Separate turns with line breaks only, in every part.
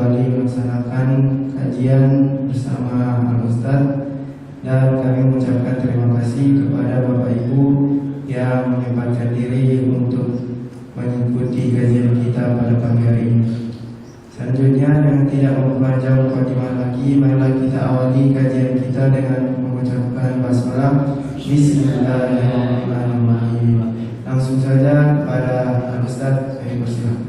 kembali melaksanakan kajian bersama Al-Ustaz, dan kami mengucapkan terima kasih kepada Bapak Ibu yang menyempatkan diri untuk mengikuti kajian kita pada pagi hari ini. Selanjutnya, dengan tidak memperpanjang mukadimah lagi, marilah kita awali kajian kita dengan mengucapkan basmalah. Bismillahirrahmanirrahim. Langsung saja pada Al-Ustaz, saya persilakan.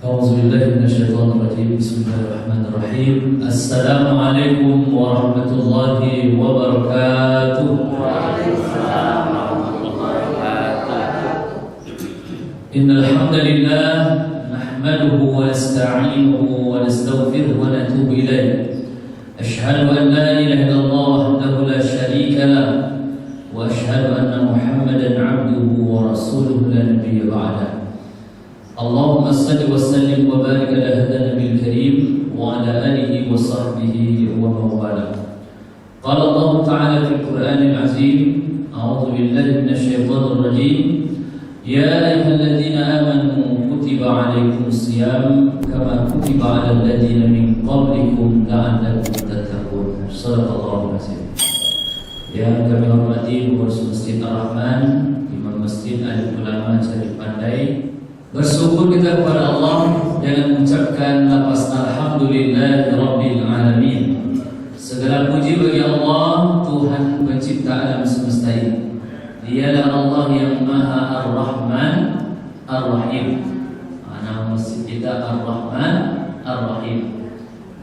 A'udzubillahi minasyaitonirrajim. Bismillahirrahmanirrahim. Assalamualaikum warahmatullahi wabarakatuh.
Waalaikumsalam warahmatullahi wabarakatuh.
Innal hamdalillah nahmaduhu wa nasta'inuhu wa nastaghfiruhu wa natubu ilayh. Asyhadu an la ilaha illallah wahdahu la syarika lah wa asyhadu anna Muhammadan 'abduhu wa rasuluhu la nabiyya ba'dah. Allahumma salli wa sallim wa barik ala hadha nabiyil karim wa ala alihi wa sahbihi wa mawala. Qala Allah Ta'ala fil Qur'anil Azim, a'udzu billahi minasy syaithanir rajim. Ya ayyuhalladzina amanu kutiba 'alaikumus shiyam kama kutiba 'alal ladzina min qablikum la'allakum tattaqun. Shadaqallahul azim. Yang kami hormati pengurus Masjid Ar-Rahman, Imam Masjid Alim Ulama Syarif Pandai, bersyukur kita kepada Allah dengan mengucapkan lafaz alhamdulillahirabbil alamin. Segala puji bagi Allah, Tuhan pencipta alam semesta ini. Dialah Allah yang Maha Ar-Rahman Ar-Rahim. Nama masjid kita Ar-Rahman Ar-Rahim.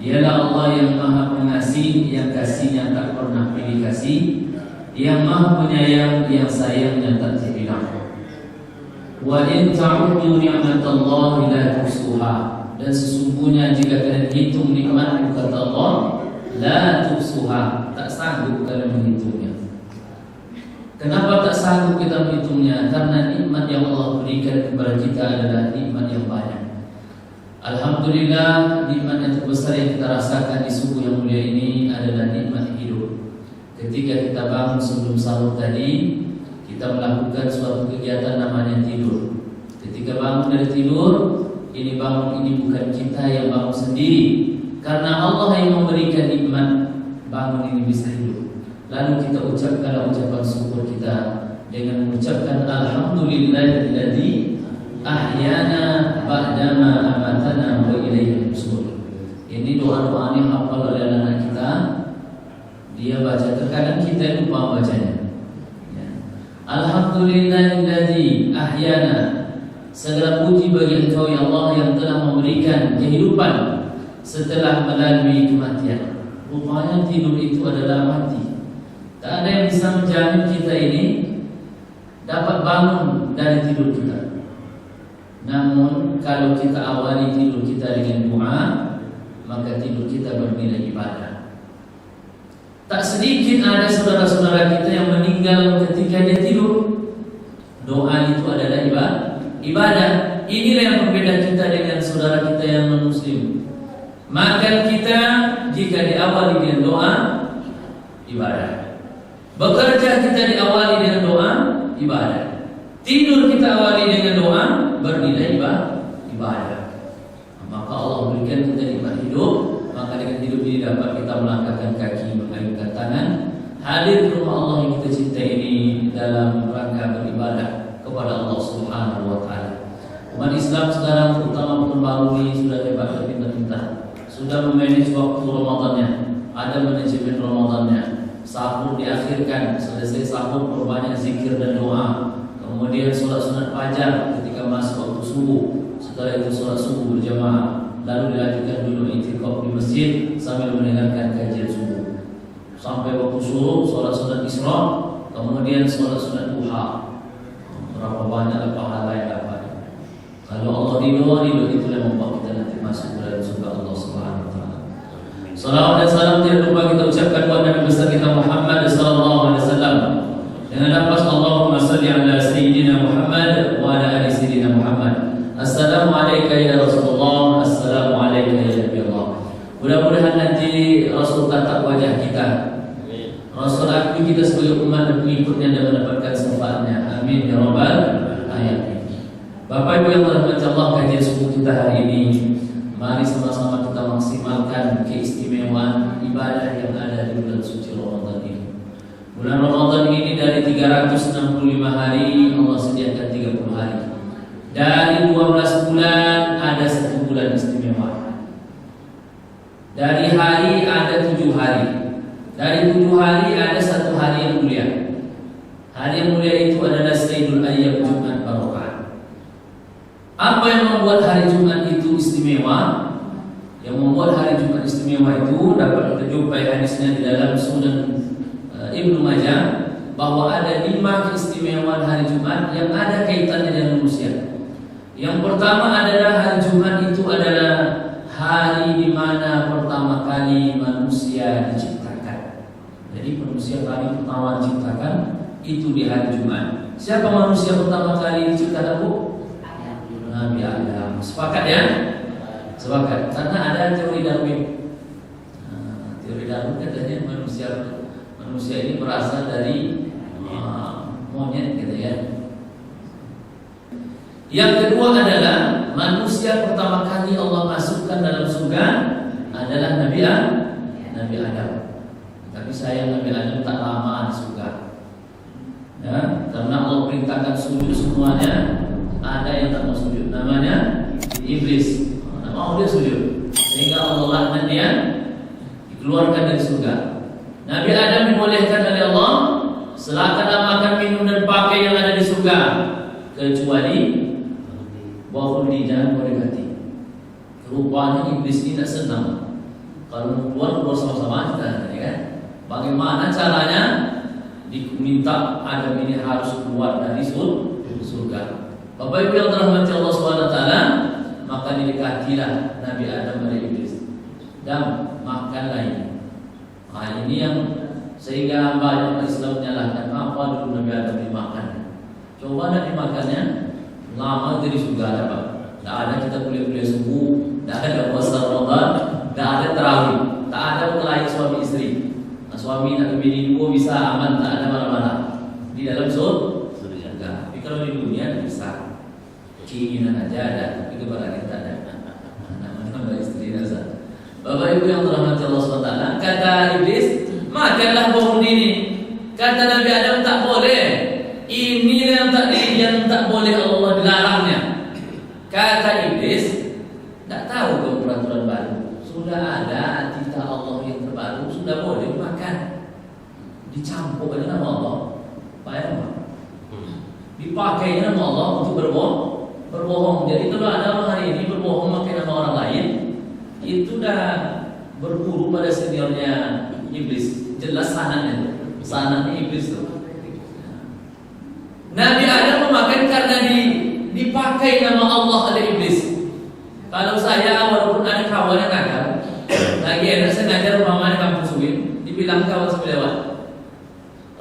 Dialah Allah yang Maha Pengasih, yang kasihnya tak pernah pilih kasih, yang Maha Penyayang, yang sayangnya tak terbilang. Wa in ta'uddu ni'matallahi la tuhsuha. Dan sesungguhnya jika kalian hitung nikmat kata Allah, la tuhsuha, tak sanggup kalian menghitungnya. Kenapa tak sanggup kita menghitungnya? Karena nikmat yang Allah berikan kepada kita adalah nikmat yang banyak. Alhamdulillah, nikmat yang terbesar yang kita rasakan di subuh yang mulia ini adalah nikmat hidup. Ketika kita bangun sebelum sahur tadi, kita melakukan suatu kegiatan namanya tidur. Ketika bangun dari tidur, ini bangun ini bukan kita yang bangun sendiri, karena Allah yang memberikan nikmat bangun ini bisa hidup. Lalu kita ucapkanlah ucapan syukur kita dengan mengucapkan alhamdulillahilladzi ahyana ba'dama amatana wa ilaihi nusyur. Ini doa-doa yang hafal oleh anak kita. Dia baca, terkadang kita lupa bacanya. Alhamdulillahilladzi ahyana. Segala puji bagi Engkau ya Allah yang telah memberikan kehidupan setelah melalui kematian. Rupanya tidur itu adalah mati. Tak ada yang bisa menjamin kita ini dapat bangun dari tidur kita. Namun kalau kita awali tidur kita dengan doa, maka tidur kita bernilai ibadah. Tak sedikit ada saudara-saudara kita yang meninggal ketika dia tidur. Doa itu adalah ibadah. Inilah yang berbeda kita dengan saudara kita yang non-muslim. Makan kita jika diawali dengan doa, ibadah. Bekerja kita diawali dengan doa, ibadah. Tidur kita awali dengan doa, bernilai ibadah. Maka Allah berikan kita nikmat hidup. Maka dengan hidup ini dapat kita melangkahkan kaki, mengayunkan tangan, hadir ke rumah Allah yang kita cintai ini dalam rangka beribadah kepada Allah Subhanahu wa Ta'ala. Umat Islam sekarang, terutama pembaru ini, sudah hebat berpindah-pindah, sudah memanage waktu Ramadannya, ada manajemen Ramadannya. Sahur diakhirkan, selesai sahur perbanyak zikir dan doa. Kemudian sholat sunat fajar ketika masuk waktu subuh. Setelah itu sholat subuh berjamaah. Lalu dilanjutkan dulu i'tikaf di masjid sambil mendengarkan kajian subuh. Sampai waktu syuruk, sholat sunat isra, kemudian sholat sunat duha. Berapa banyak pahala yang dapat. Kalau Allah ridho itu yang membuat kita nanti masuk ke dalam surga Allah Subhanahu wa Ta'ala. Salawat dan salam tidak lupa kita ucapkan kepada Nabi besar kita Muhammad sallallahu alaihi wasallam. Dengan lafaz Allahumma salli ala sayyidina Muhammad wa ala ali sayyidina Muhammad. Assalamualaikum ya Rasulullah, assalamualaikum ya Nabi Allah. Mudah-mudahan nanti Rasul tatap wajah kita. Rasul akui kita sebagai umat dan pengikutnya dan mendapatkan syafaatnya. Amin ya rabbal alamin. Bapak Ibu yang dirahmati Allah, kajian subuh kita hari ini, mari sama-sama kita maksimalkan keistimewaan ibadah yang ada di bulan suci Ramadan ini. Bulan Ramadan ini dari 365 hari Allah sediakan 30 hari. Dari 12 bulan ada 1 bulan istimewa. Dari hari ada 7 hari. Dari 7 hari ada 1 hari yang mulia. Hari yang mulia itu adalah Sayyidul Ayyam, Jumat Barokah. Apa yang membuat hari Jumat itu istimewa? Yang membuat hari Jumat istimewa itu dapat kita jumpai hadisnya di dalam Sunan Ibnu Majah, bahwa ada 5 keistimewaan hari Jumat yang ada kaitannya dengan manusia. Yang pertama adalah hari Jumat itu adalah hari di mana pertama kali manusia diciptakan. Jadi manusia kali pertama diciptakan itu di hari Jumat. Siapa manusia pertama kali diciptakan, Bu? Nabi Adam. Sepakat ya? Sepakat. Karena ada teori Darwin. Teori Darwin katanya manusia ini berasal dari monyet gitu ya. Yang kedua adalah manusia pertama kali Allah masukkan dalam surga adalah Nabi Adam. Tapi sayang Nabi Adam tak lama di surga. Ya, karena Allah perintahkan sujud semuanya, ada yang tak mau sujud, namanya iblis. Tak mau dia sujud, sehingga Allah laknat dia, dikeluarkan dari surga. Nabi Adam dibolehkan oleh Allah silakan makan, minum dan pakai yang ada di surga, kecuali buah khuldi, jangan boleh mati. Rupanya iblis ini tak senang kalau keluar sama-sama kita, ya kan? Bagaimana caranya? Diminta Adam ini harus keluar dari surga. Bapak Ibu yang dirahmati Allah SWT, maka didekatilah Nabi Adam oleh iblis dan makanlah ini. Nah, ini yang sehingga banyak Islam menyalahkan apa dulu Nabi Adam dimakan. Coba nak dimakannya lama dari surga ada Pak. Tak ada kita kuliah-kuliah subuh, tak ada puasa Ramadan, tak ada tarawih, tak ada berkelahi suami istri. Nah, suami nak bini dua bisa aman, tak ada marah-marah di dalam surga. Tapi kalau di dunia bisa keinginan aja ada, tapi kebahagiaan tak ada. Nama istri rasa. Bapak Ibu yang dirahmati Allah SWT, kata iblis, makanlah buah ini. Kata Nabi Adam tak boleh. Ini yang tak boleh, Allah dilarangnya. Kata iblis, tak tahu ke peraturan baru. Sudah ada titah Allah yang terbaru, sudah boleh makan. Dicampur dengan nama Allah, payah. Dipakai nama Allah untuk berbohong. Jadi kalau ada orang hari ini berbohong pakai nama orang lain, itu dah berguru pada seniornya iblis. Jelas sanadnya iblis itu. Nabi Adam memakan karena dipakai nama Allah oleh iblis. Kalau saya walaupun ada kawan yang nakal, lagi enak saya ngajar umpamanya kampus UIN, dibilang kawan saya lewat,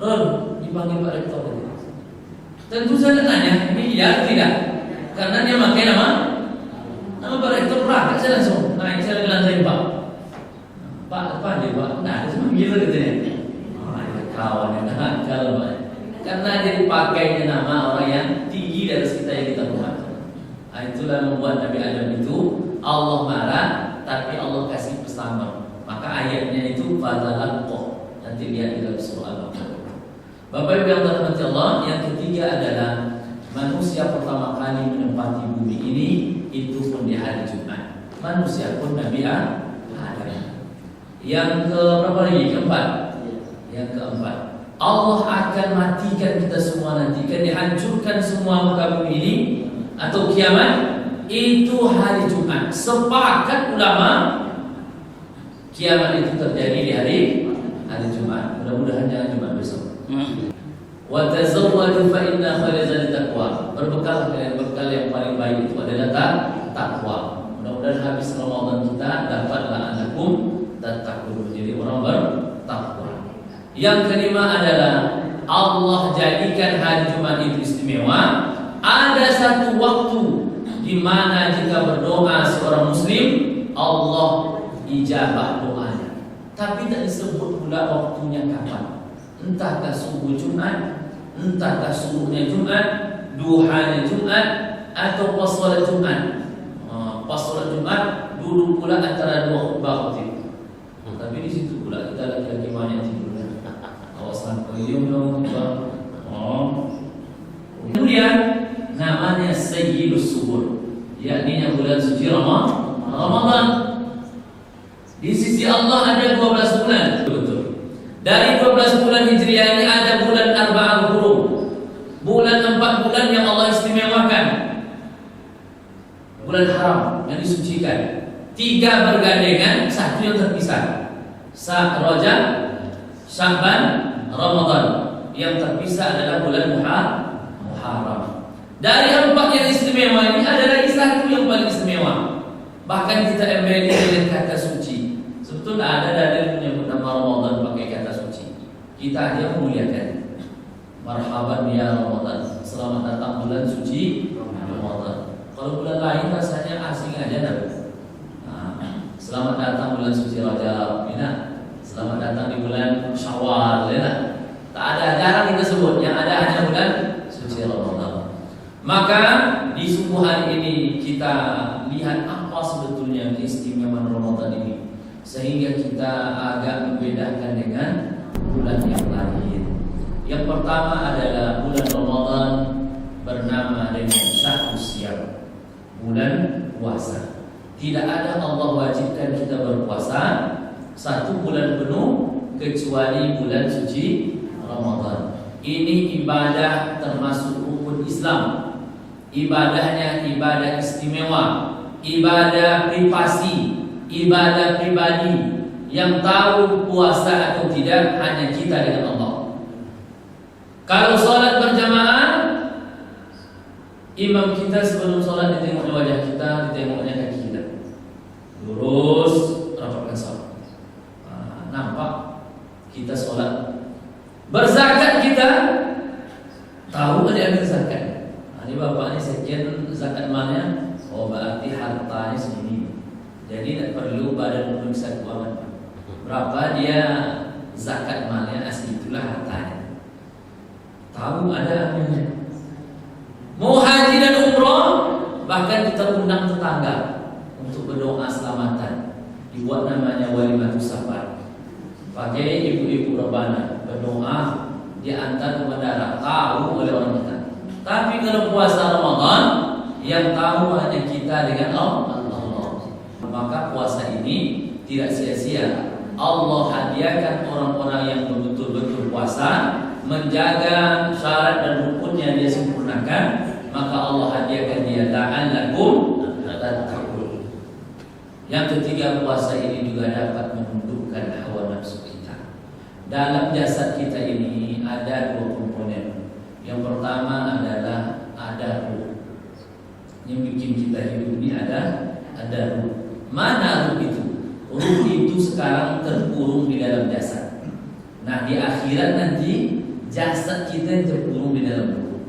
Ron, dipanggil Pak Rektor. Tentu saya tanya, ini iya atau tidak? Karena dia pakai nama Pak Rektor, berangkat saya langsung naik saya ke lantai 4. Pak, apa dia Pak? Nah, cuma gila katanya. Kawan yang nakal Pak. Karena dia dipakainya nama orang yang tinggi dari kita yang kita hormati. Nah, itulah membuat Nabi Adam itu Allah marah, tapi Allah kasih pesangon. Maka ayatnya itu fadalakoh. Nanti lihat di dalam surah Al-Baqarah. Bapak Ibu yang dirahmati Allah, yang ketiga adalah manusia pertama kali menempati bumi ini itu pun di hari Jumat. Manusia pun Nabi Adam. Yang ke berapa lagi? Keempat. Yang keempat, Allah akan matikan kita semua nanti, akan dihancurkan semua muka bumi ini atau kiamat itu hari Jumat. Sepakat ulama kiamat itu terjadi di hari Jumat. Mudah-mudahan jangan Jumat besok. Wa tazawwadu fa inna khairaz taqwa. Berbekal dengan bekal yang paling baik itu adalah takwa. Mudah-mudahan habis Ramadan kita dapatlah anakum tattaqun. Jadi orang bertakwa. Yang kelima adalah Allah jadikan hari Jumat itu istimewa. Ada satu waktu di mana jika berdoa seorang muslim, Allah ijabah doanya. Tapi tak disebut pula waktunya kapan. Entahkah subuh Jumat, entahkah subuhnya Jumat, duhanya Jumat, atau pas salat Jumat. Pas salat Jumat duduk pula antara dua khutbah khutib. Tapi di situ pula kita lagi-lagi banyak tidur. Awasan koyum dong. Kemudian namanya Sayyidus Suhur, yakni yang bulan suci Ramadan. Di sisi Allah ada 12 bulan. Betul. Dari 12 bulan Hijriah ini ada bulan Arba'al Hurum. Bulan 4 bulan yang Allah istimewakan. Bulan haram yang disucikan. 3 bergandengan, 1 yang terpisah. Rajab, Sya'ban, Ramadan. Yang terpisah adalah bulan Muharram. Dari 4 yang istimewa ini ada lagi 1 yang paling istimewa. Bahkan kita embeli dengan kata suci. Sebetulnya ada dalil menyebut nama Ramadan pakai kata suci. Kita hanya memuliakan. Marhaban ya Ramadan, selamat datang bulan suci Ramadan. Kalau bulan lain rasanya asing aja dah. Selamat datang bulan suci Rajab, selamat datang di bulan Syawal, tak ada, jarang kita sebut. Yang ada hanya bulan suci Ramadan. Maka di subuh hari ini kita lihat apa sebetulnya keistimewaan Ramadan ini, sehingga kita agak membedakan dengan bulan yang lain. Yang pertama adalah bulan Ramadan bernama dengan Syahrus Syiyam, bulan puasa. Tidak ada Allah wajibkan kita berpuasa 1 bulan penuh kecuali bulan suci Ramadan. Ini ibadah termasuk rukun Islam. Ibadahnya ibadah istimewa, ibadah privasi, ibadah pribadi. Yang tahu puasa atau tidak hanya kita dengan Allah. Kalau sholat berjamaah, imam kita sebelum sholat ditengok wajah kita, ditengoknya kaki kita. Lurus, rapatkan sholat. Nampak kita sholat. Berzakat kita, tahu ada yang zakat. Ini bapak ini sekian zakat malnya, oh berarti hartanya segini. Jadi tidak perlu badan pemeriksa keuangan. Berapa dia zakat malnya, asli itulah hartanya. Tahu ada amalnya. Mau haji dan umrah, bahkan kita undang tetangga untuk berdoa selamatan. Dibuat namanya walimatus safar. Pakai ibu-ibu rebana berdoa, diantar ke bandara, tahu oleh orang kita. Tapi kalau puasa Ramadan, yang tahu hanya kita dengan Allah. Maka puasa ini tidak sia-sia. Allah hadiahkan orang-orang yang betul-betul puasa, menjaga syarat dan rukunnya dia sempurnakan, maka Allah hadiahkan dia la'allakum tattaqun. Yang ketiga, puasa ini juga dapat menundukkan hawa nafsu kita. Dalam jasad kita ini ada 2 komponen. Yang pertama adalah ada ruh. Yang bikin kita hidup ini ada ruh. Mana ruh itu? Ruh itu sekarang terkurung di dalam jasad. Nah, di akhirat nanti jasad kita yang terkurung di dalam ruh.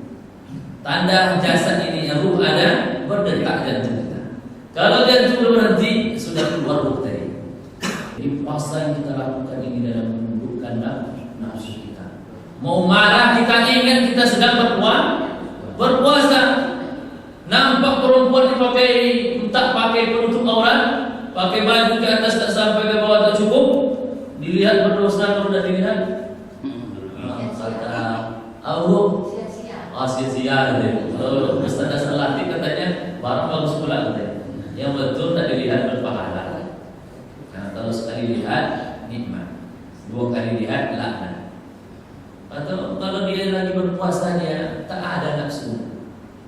Tanda jasad ini yang ruh ada, berdetak jantung kita. Kalau jantung berhenti, sudah keluar ruh tadi. Jadi puasa yang kita lakukan ini dalam menundukkan nafsu kita. Mau marah kita ingat kita sedang berpuasa. Nampak perempuan dipakai, tak pakai penutup aurat, pakai baju ke atas tak sampai ke bawah tak cukup, dilihat berdosa atau tidak dilihat? Kata Allah, sia-sia deh. Kalau Ustaz salah katanya barang bagus pula katanya. Yang betul tak dilihat berpahala. Nah, kalau sekali lihat nikmat, 2 kali lihat laknat. Atau kalau dia lagi berpuasa dia tak ada nafsu.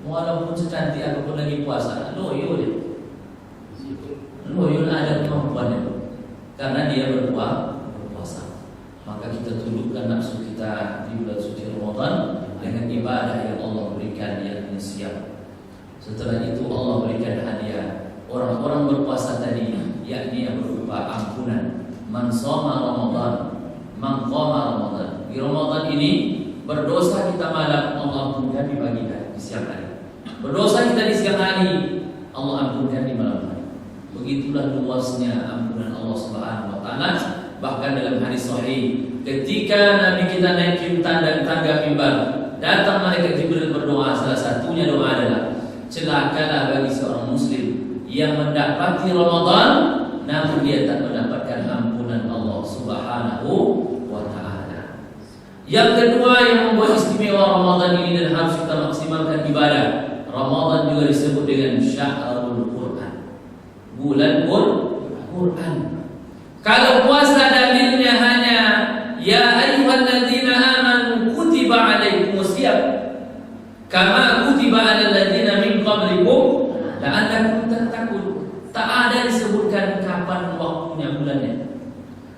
Walaupun secantik apapun lagi puasa, loyo dia. Loyo ada kemampuan itu. Karena dia berpuasa. Maka kita tundukkan nafsu kita di bulan suci Ramadan dengan ibadah yang Allah berikan, yakni siap. Setelah itu Allah berikan hadiah. Orang-orang berpuasa tadi, yakni yang berupa ampunan. Man shoma Ramadan, man qama Ramadan. Di Ramadan ini berdosa kita malam, Allah ampunkan di pagi hari, di siang hari. Berdosa kita di siang hari, Allah ampunkan di malam hari. Begitulah luasnya ampunan Allah Subhanahu wa taala Bahkan dalam hadis sahih, ketika Nabi kita naik tangga mimbar, datang malaikat Jibril berdoa. Salah satunya doa adalah, celakalah bagi seorang muslim yang mendapati Ramadan namun dia tak mendapatkan ampunan Allah Subhanahu wa ta'ala. Yang kedua yang membuat istimewa Ramadan ini dan harus kita maksimalkan ibadah, Ramadan juga disebut dengan Syahrul Quran, bulan Quran. Kalau puasa dalilnya hanya ya ayyuhalladzina amanu kutiba alaikumusiyam kama kutiba alal ladzina min qablikum la'allakum tattaqun. Tak ada disebutkan kapan waktunya bulannya.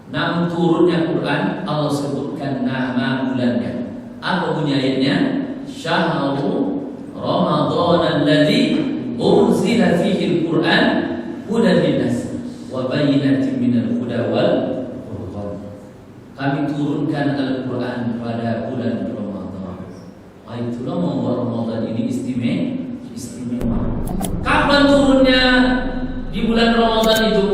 Namun turunnya Quran Allah sebutkan nama bulannya. Apa bunyi ayatnya? Syahrul Ramadan alladzi unzila fihi al-Quran hudan linnas wa bayyinatin minal huda wal furqan. Kami turunkan Al-Quran pada bulan Ramadan. Itulah membuat Ramadan ini istimewa. Kapan turunnya di bulan Ramadan itu?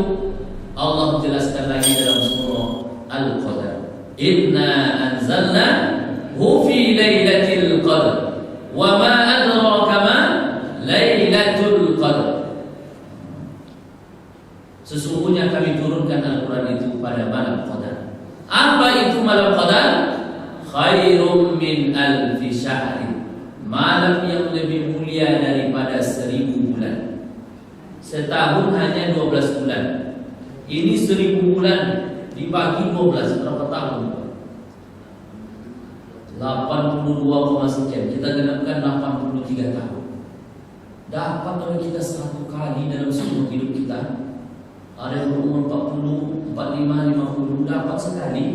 Allah jelaskan lagi dalam surah Al-Qadar. Inna anzalnahu fi lailatul qadr wa ma adraka ma lailatul qadr. Sesungguhnya kami turunkan Al-Quran itu pada malam Qadar. Apa itu malam Qadar? Khairum min alfi syahri. Malam yang lebih mulia daripada 1000 bulan. Setahun hanya 12 bulan. Ini 1000 bulan dibagi 12, berapa tahun? 82, sekian. Kita genapkan 83 tahun. Dapat kalau kita 1 kali dalam seumur hidup kita. Ada yang berumur 40, 45, 50, dapat sekali.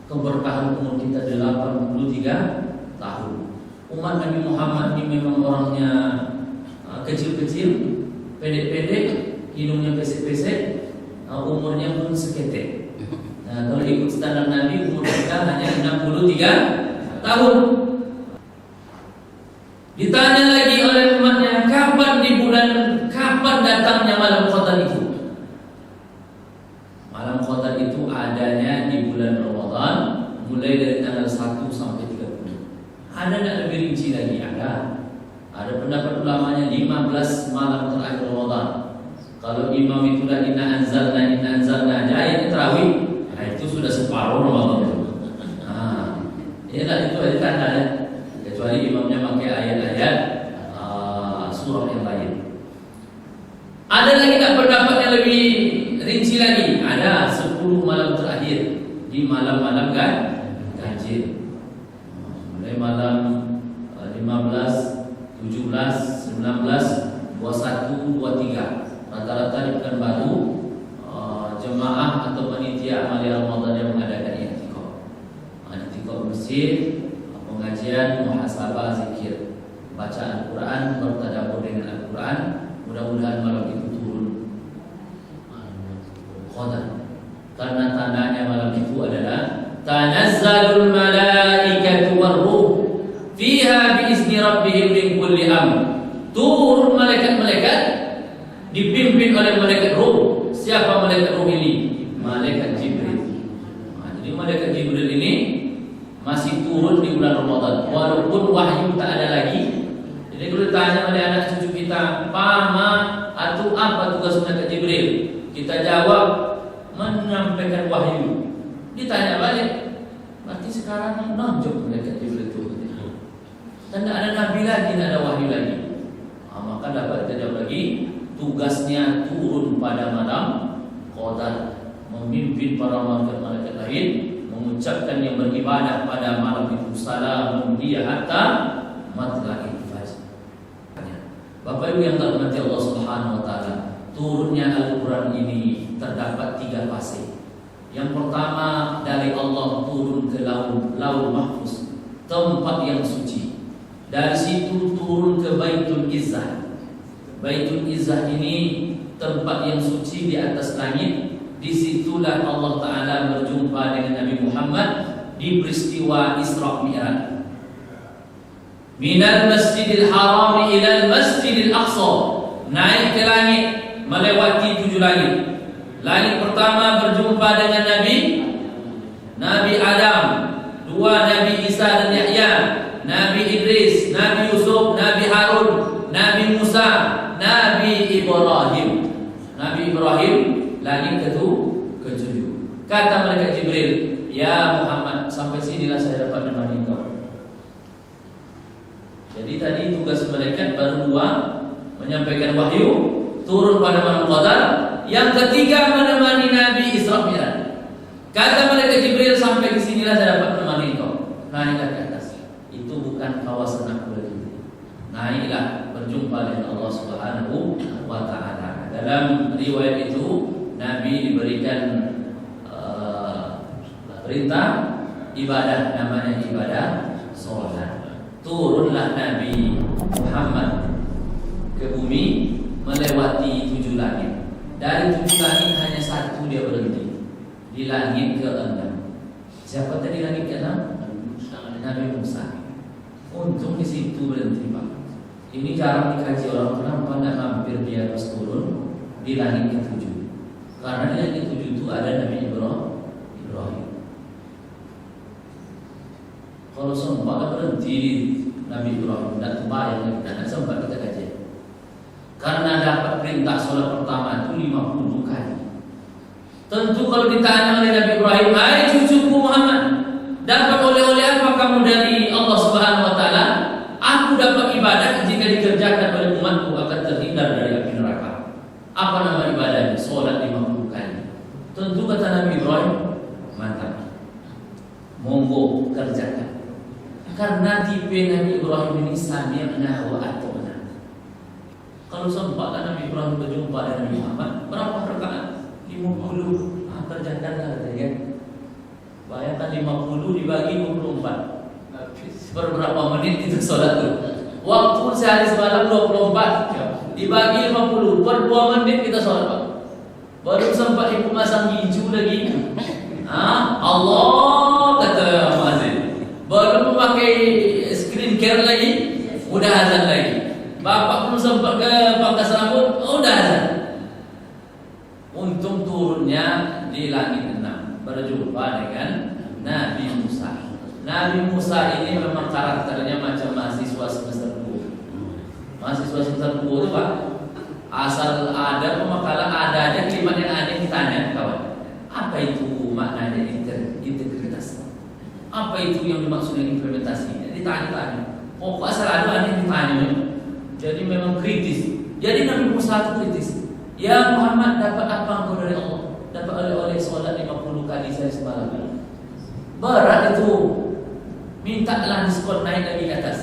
Keberkahan umur kita 83 tahun. Umat Nabi Muhammad ini memang orangnya kecil-kecil, pendek-pendek, hidungnya pesek-pesek, umurnya pun seketek. Nah, kalau ikut standar Nabi, umur kita hanya 63 tahun. Ditanya lagi oleh umatnya, kapan datangnya malam Qadar itu? Malam Qadar itu adanya di bulan Ramadan, mulai dari tanggal 1 sampai 30. Ada tidak lebih rinci lagi? Ada pendapat ulamanya 15 malam terakhir Ramadan. Kalau imam itulah inna anzalna aja ayat tarawih, itu sudah separuh Ramadan. Inilah itu ayat tanda ya. Kecuali imamnya pakai ayat-ayat surah yang lain. Ada lagi tak pendapat yang lebih rinci lagi? Ada 10 malam terakhir di malam-malam ganjil. Mulai malam 15, 17, 19, 21, 23. Rata-rata di Pekanbaru jemaah atau panitia amalia Ramadan yang mengadakan i'tikaf masjid, pengajian, muhasabah, zikir, baca Al-Quran, bertadabbur dengan Al-Quran. Mudah-mudahan malam itu turun Qadar. Karena tandanya malam itu adalah tanazzalul malaikatu warruh fiha biizni rabbihim min kulli amr. Turun malaikat-malaikat dipimpin oleh malaikat ruh. Siapa malaikat ruh ini? Malaikat Jibril. Jadi malaikat Jibril ini masih turun di bulan Ramadan, walaupun wahyu tak ada lagi. Jadi kalau ditanya oleh anak cucu kita, "Pama atau apa tugas malaikat Jibril?" Kita jawab, menyampaikan wahyu. Ditanya balik, berarti sekarang nonjok malaikat Jibril itu. Dan tidak ada nabi lagi, tidak ada wahyu lagi. Maka dapat kita jawab lagi, tugasnya turun pada malam Qadar, memimpin para malaikat lain, mengucapkan yang beribadah pada malam itu, salamun hiya hatta matla'il fajr. Bapak Ibu yang dirahmati Allah Subhanahu wa taala, turunnya Al-Quran ini terdapat 3 fase. Yang pertama, dari Allah turun ke Lauh Mahfuz, tempat yang suci. Dari situ turun ke Baitul Izzah. Baitul Izzah ini tempat yang suci di atas langit. Disitulah Allah Ta'ala berjumpa dengan Nabi Muhammad di peristiwa Isra Mi'raj. Minal Masjidil Haram ilal Masjidil Aqsa, naik ke langit melewati 7 langit. Langit pertama berjumpa dengan Nabi Adam, dua Nabi Isa dan Yahya, Nabi Idris, Nabi Yusuf, Nabi Harun, Nabi Musa, Nabi Ibrahim. Nabi Ibrahim langit ketujuh. Kata malaikat Jibril, "Ya Muhammad, sampai sinilah saya dapat menemani engkau." Jadi tadi tugas malaikat baru dua, menyampaikan wahyu, turun pada malam Qadar. Yang ketiga menemani Nabi Isra Mi'raj. Kata malaikat Jibril, sampai ke sinilah saya dapat menemani engkau. Naiklah ke atas. Itu bukan kawasan aku lagi. Naiklah berjumpa dengan Allah Subhanahu wa taala. Dalam riwayat itu Nabi diberikan perintah ibadah, namanya ibadah sholat. Turunlah Nabi Muhammad ke bumi melewati 7 langit. Dari 7 langit hanya satu dia berhenti, di langit ke-6. Siapa tadi langit ke-6? Nabi Musa. Untung di situ berhenti, Pak. Ini jarang dikaji orang, kenapa tidak mampir dia pas turun di langit ke-7? Karena di langit ke-7 itu ada Nabi Ibrahim. Kalau sempat berhenti di Nabi Ibrahim, tidak terbayang lagi, tidak sempat kita kaji. Karena dapat perintah sholat pertama itu 50 kali. Tentu kalau ditanya oleh Nabi Ibrahim, "Hai cucuku Muhammad, dapat oleh-oleh apa kamu dari Allah Subhanahu wa taala?" "Aku dapat ibadah jika dikerjakan oleh umatku akan terhindar dari api neraka." Apa nama ibadahnya? Sholat 50 kali. Tentu kata Nabi Ibrahim, "Mantap, monggo kerjakan." Karena tipe Nabi Ibrahim ini sami'na wa ata'na. Kalau sempat Nabi Ibrahim berjumpa dengan Nabi Muhammad, berapa rakaat? 50. Kerjakanlah katanya. Bayangkan 50 dibagi 24. Berberapa menit itu sholat itu? Waktu sehari semalam 24. Dibagi 50 per 2 menit kita sholat, Pak. Baru sempat ibu masang hijau lagi. Allah kata Mazin. Baru memakai screen care lagi, udah azan lagi. Bapak belum sempat ke pangkas rambut, udah azan. Untung turunnya di langit 6, berjumpa dengan Nabi Musa. Nabi Musa ini memang karakternya macam mahasiswa semester 2. Mahasiswa semester 2 itu, Pak, asal ada pemakalan, ada aja kalimat yang aneh ditanya kawan. Apa itu maknanya integritas? Apa itu yang dimaksud dengan implementasi? Ditanya-tanya. Pokok asal ada aneh ditanya. Jadi memang kritis. Jadi Nabi Musa itu kritis. "Ya Muhammad, dapat apa engkau dari Allah?" "Dapat oleh sholat 50 kali saya semalam." Berat itu. Mintalah diskon naik lagi ke atas.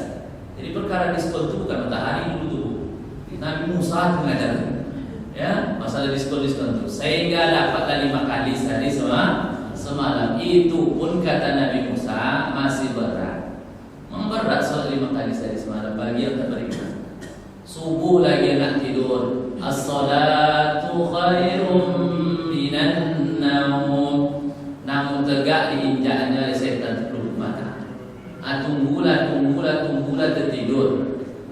Jadi perkara diskon itu bukan matahari dulu tuh. Nabi Musa itu ngajar. Ya, masalah diskon itu. Sehingga dapatlah 5 kali sehari semalam. Itu pun kata Nabi Musa masih berat. Memberat sholat 5 kali sehari semalam bagi yang tak beriman. Subuh lagi nak tidur. As-salatu khairum minan naum. Namun tegak diinjaknya oleh setan peluk mata. Tunggulah tertidur.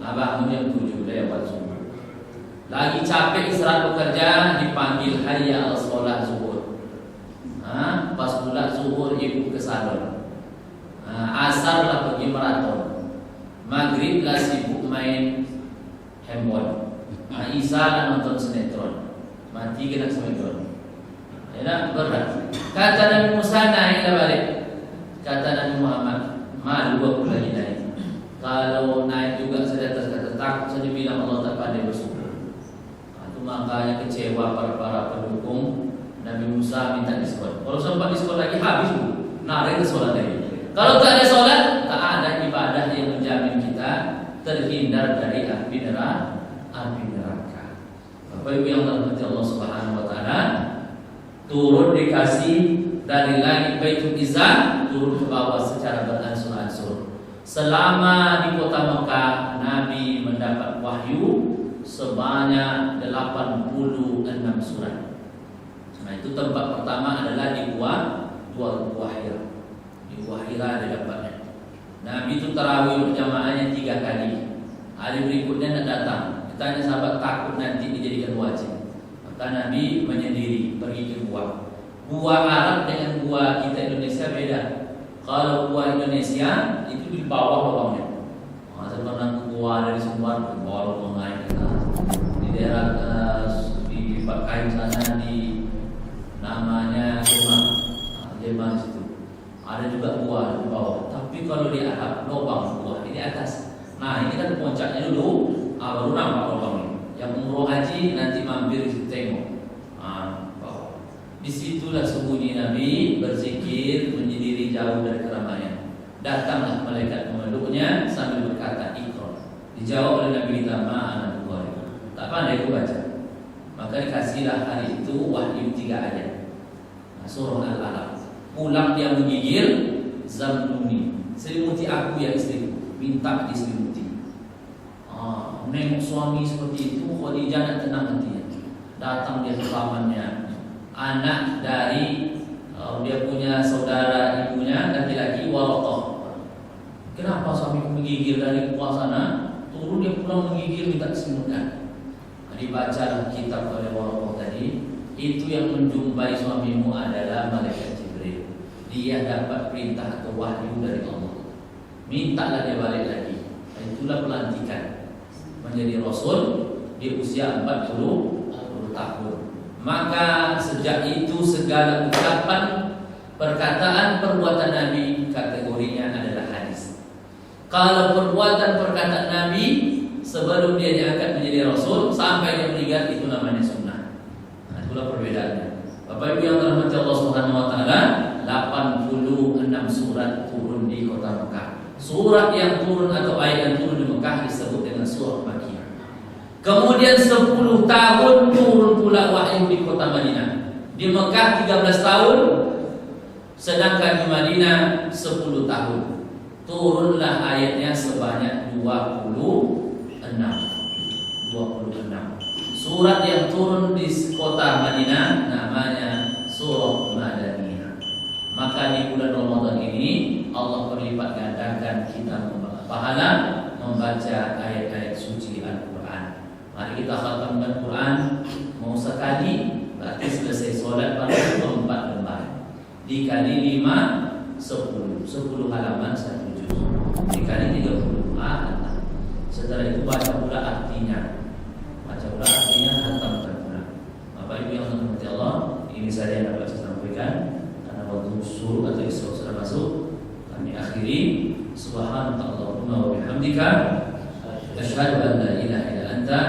Abang jam 7 lewat subuh. Lagi capek istirahat bekerja, dipanggil hayya al-sholat zuhur. Pas pula zuhur ibu ke salon. Asar lah pergi maraton. Maghrib lah sibuk main handphone. Isya lah nonton sinetron. Mati kena sinetron. Ya, berat. Kata Nabi Musa, naiklah balik. Kata Nabi Muhammad, malu aku lagi naik. Kalau naik juga saya atas kata takut saja bilang Allah tak pandai bersyukur. Itu makanya kecewa para pendukung Nabi Musa minta diskon. Kalau sempat diskon lagi habis dulu. Narik ke sholat lagi. Kalau tak ada sholat, tak ada ibadah yang menjamin kita terhindar dari api neraka. Bapak Ibu yang dirahmati Allah Subhanahu wa taala, turun dikasih dari langit Baitul Izzah, turun ke bawah secara beransur-ansur. Selama di kota Mekah, Nabi mendapat wahyu sebanyak 86 surat. Nah, itu tempat pertama adalah di Gua Hira. Di Gua Hira dia dapatnya. Nabi itu tarawih berjamaahnya 3 kali. Hari berikutnya nak datang. Ditanya sahabat, takut nanti dijadikan wajib. Maka Nabi menyendiri. pergi ke gua. Gua Arab dengan gua kita Indonesia beda. Kalau gua Indonesia itu di bawah lubangnya. Saya pernah ke gua dari Sumbar ke bawah lubang naik ke atas. Di daerah di Pakai sana di namanya Jerman situ. Ada juga gua di bawah. Tapi kalau di Arab lubang gua ini atas. Nah ini kan puncaknya dulu, baru nampak lubang ini. Yang umroh haji nanti mampir di situ tengok. Disitulah sembunyi Nabi berzikir menyendiri jauh dari keramaian. Datanglah malaikat memeluknya sambil berkata Iqra. Dijawab oleh Nabi kita ma'ana Bukhari. Tak pandai aku baca. Maka dikasihlah hari itu wahyu 3 ayat. Surah Al-Alaq. Pulang dia menggigil, zamnuni. Selimuti aku ya istriku. Minta diselimuti. Nengok suami seperti itu, Khadijah nak tenang hatinya. Datang dia ke pamannya. Anak dari dia punya saudara ibunya laki-laki Waraqah. Kenapa suamiku menggigil dari puasana? Turun dia pulang menggigil minta disembuhkan. Dibaca kitab oleh Waraqah tadi, itu yang menjumpai suamimu adalah malaikat Jibril. Dia dapat perintah atau wahyu dari Allah. Mintalah dia balik lagi. Itulah pelantikan menjadi rasul di usia 40 tahun. Maka sejak itu segala ucapan, perkataan, perbuatan Nabi kategorinya adalah hadis. Kalau perbuatan perkataan Nabi sebelum dia diangkat menjadi rasul sampai dia meninggal itu namanya sunnah. Nah, itulah perbedaannya. Bapak Ibu yang dirahmati Allah Subhanahu wa taala, 86 surat turun di kota Mekah. Surat yang turun atau ayat yang turun di Mekah disebut dengan surah Makkiyah. Kemudian 10 tahun turun pula wahyu di kota Madinah. Di Mekah 13 tahun, sedangkan di Madinah 10 tahun. Turunlah ayatnya sebanyak 26. Surat yang turun di kota Madinah namanya surah Madaniyah. Maka di bulan Ramadan ini Allah berlipat gandakan kita pahala membaca ayat-ayat suci Al-Quran. Mari kita khatamkan Quran. Mau sekali berarti selesai solat pada 4 lembar. Dikali 5 10 halaman 1 juz. Dikali 30 halaman. Setelah itu baca pula artinya. Khatamkan pula. Bapak Ibu yang dirahmati Allah, ini saya yang dapat saya sampaikan. Karena waktu suruh atau isra sudah masuk, kami akhiri. Subhanallahumma wa bihamdika asyhadu an la ilaha illa anta